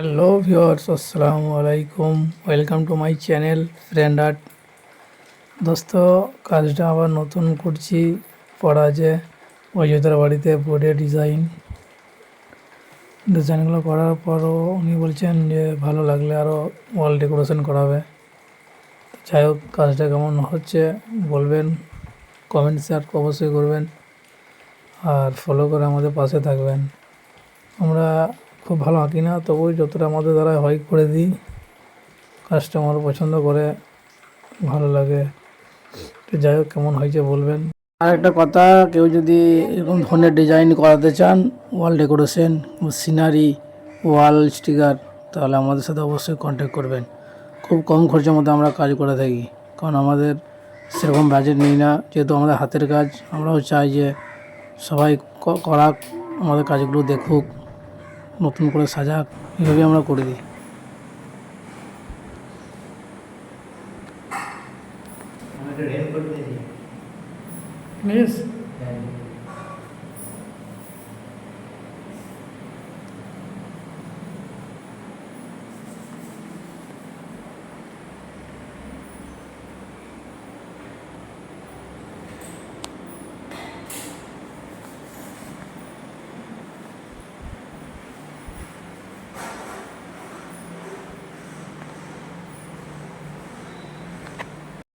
Hello viewers, আসসালামু আলাইকুম। Welcome to my channel friend art. দোস্ত, কাজটা আবার নতুন করছি। পড়া যে অযোধ্যার বাড়িতে বোর্ডে ডিজাইনগুলো করার পরও উনি বলছেন যে ভালো লাগলে আরও ওয়াল ডেকোরেশন করাবে। যাই হোক, কাজটা কেমন হচ্ছে বলবেন, কমেন্ট শেয়ার অবশ্যই করবেন আর ফলো করে আমাদের পাশে থাকবেন। আমরা খুব ভালো আঁকি না, তবুই যতটা আমাদের দ্বারা হয় করে দিই। কাস্টমার পছন্দ করে, ভালো লাগে। তো যাই হোক, কেমন হয়েছে বলবেন। আর একটা কথা, কেউ যদি এরকম ধরনের ডিজাইন করাতে চান, ওয়াল ডেকোরেশন, সিনারি, ওয়াল স্টিকার, তাহলে আমাদের সাথে অবশ্যই কন্ট্যাক্ট করবেন। খুব কম খরচের মধ্যে আমরা কাজ করে থাকি, কারণ আমাদের সেরকম বাজেট নিই না। যেহেতু আমাদের হাতের কাজ, আমরাও চাই যে সবাই করাক, আমাদের কাজগুলো দেখুক, নতুন করে সাজাক, এভাবেই আমরা করে দিই। Yes.